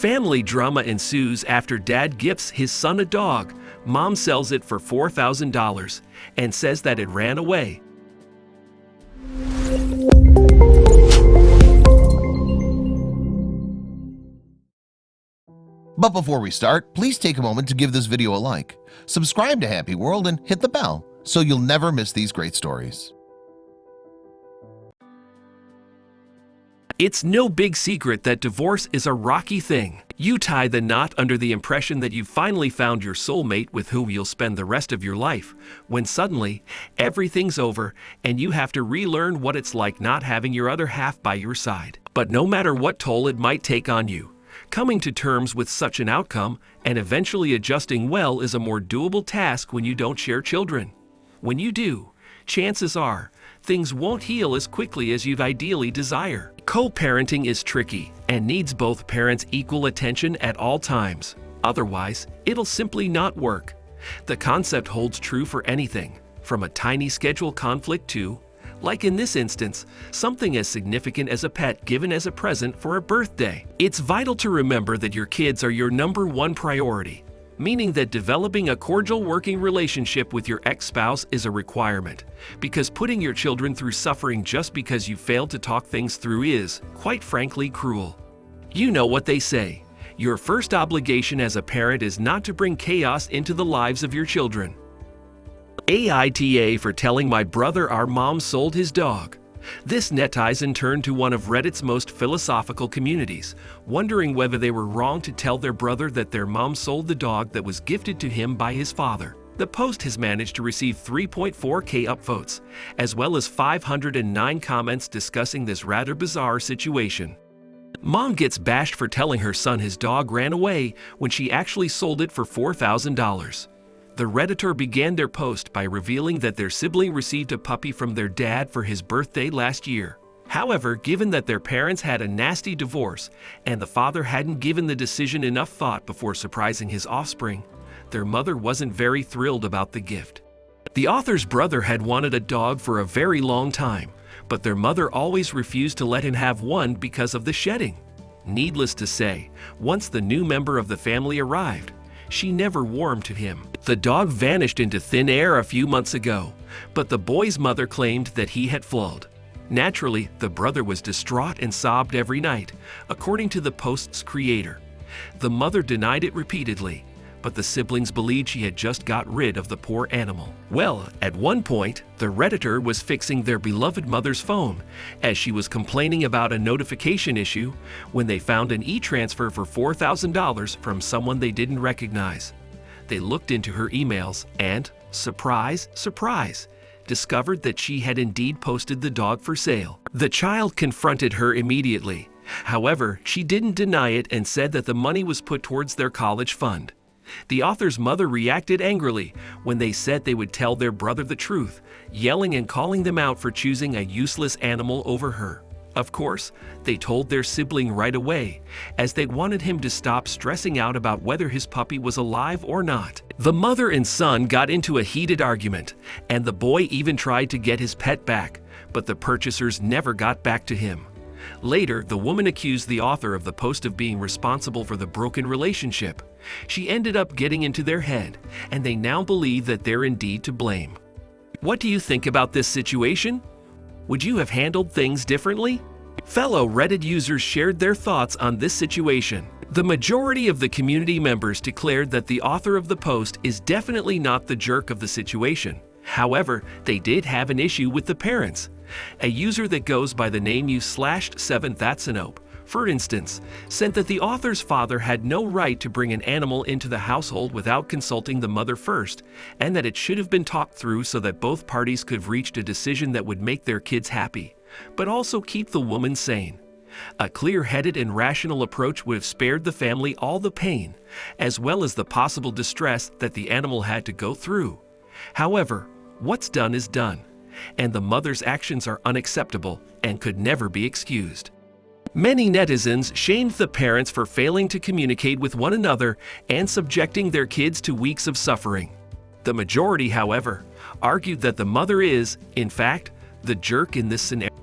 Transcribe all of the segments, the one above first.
Family drama ensues after dad gifts his son a dog. Mom sells it for $4,000 and says that it ran away. But before we start, please take a moment to give this video a like, subscribe to Happy World, and hit the bell so you'll never miss these great stories. It's no big secret that divorce is a rocky thing. You tie the knot under the impression that you've finally found your soulmate with whom you'll spend the rest of your life, when suddenly everything's over and you have to relearn what it's like not having your other half by your side. But no matter what toll it might take on you, coming to terms with such an outcome and eventually adjusting well is a more doable task when you don't share children. When you do, chances are things won't heal as quickly as you'd ideally desire. Co-parenting is tricky and needs both parents' equal attention at all times. Otherwise, it'll simply not work. The concept holds true for anything, from a tiny schedule conflict to, like in this instance, something as significant as a pet given as a present for a birthday. It's vital to remember that your kids are your #1 priority, meaning that developing a cordial working relationship with your ex-spouse is a requirement, because putting your children through suffering just because you failed to talk things through is, quite frankly, cruel. You know what they say, your first obligation as a parent is not to bring chaos into the lives of your children. AITA for telling my brother our mom sold his dog. This netizen turned to one of Reddit's most philosophical communities, wondering whether they were wrong to tell their brother that their mom sold the dog that was gifted to him by his father. The post has managed to receive 3.4K upvotes, as well as 509 comments discussing this rather bizarre situation. Mom gets bashed for telling her son his dog ran away when she actually sold it for $4,000. The Redditor began their post by revealing that their sibling received a puppy from their dad for his birthday last year. However, given that their parents had a nasty divorce and the father hadn't given the decision enough thought before surprising his offspring, their mother wasn't very thrilled about the gift. The author's brother had wanted a dog for a very long time, but their mother always refused to let him have one because of the shedding. Needless to say, once the new member of the family arrived, she never warmed to him. The dog vanished into thin air a few months ago, but the boy's mother claimed that he had flown. Naturally, the brother was distraught and sobbed every night, according to the post's creator. The mother denied it repeatedly, but the siblings believed she had just got rid of the poor animal. Well, at one point, the Redditor was fixing their beloved mother's phone as she was complaining about a notification issue when they found an e-transfer for $4,000 from someone they didn't recognize. They looked into her emails and, surprise, surprise, discovered that she had indeed posted the dog for sale. The child confronted her immediately. However, she didn't deny it and said that the money was put towards their college fund. The author's mother reacted angrily when they said they would tell their brother the truth, yelling and calling them out for choosing a useless animal over her. Of course, they told their sibling right away, as they wanted him to stop stressing out about whether his puppy was alive or not. The mother and son got into a heated argument, and the boy even tried to get his pet back, but the purchasers never got back to him. Later, the woman accused the author of the post of being responsible for the broken relationship. She ended up getting into their head, and they now believe that they're indeed to blame. What do you think about this situation? Would you have handled things differently? Fellow Reddit users shared their thoughts on this situation. The majority of the community members declared that the author of the post is definitely not the jerk of the situation. However, they did have an issue with the parents. A user that goes by the name u/7thatsanope, for instance, said that the author's father had no right to bring an animal into the household without consulting the mother first, and that it should have been talked through so that both parties could have reached a decision that would make their kids happy, but also keep the woman sane. A clear-headed and rational approach would have spared the family all the pain, as well as the possible distress that the animal had to go through. However, what's done is done, and the mother's actions are unacceptable and could never be excused. Many netizens shamed the parents for failing to communicate with one another and subjecting their kids to weeks of suffering. The majority, however, argued that the mother is, in fact, the jerk in this scenario.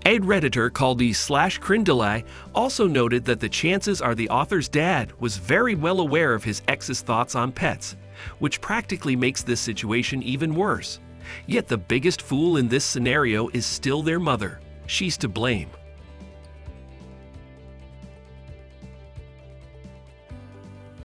A Redditor called /Crindeli also noted that the chances are the author's dad was very well aware of his ex's thoughts on pets, which practically makes this situation even worse. Yet the biggest fool in this scenario is still their mother. She's to blame.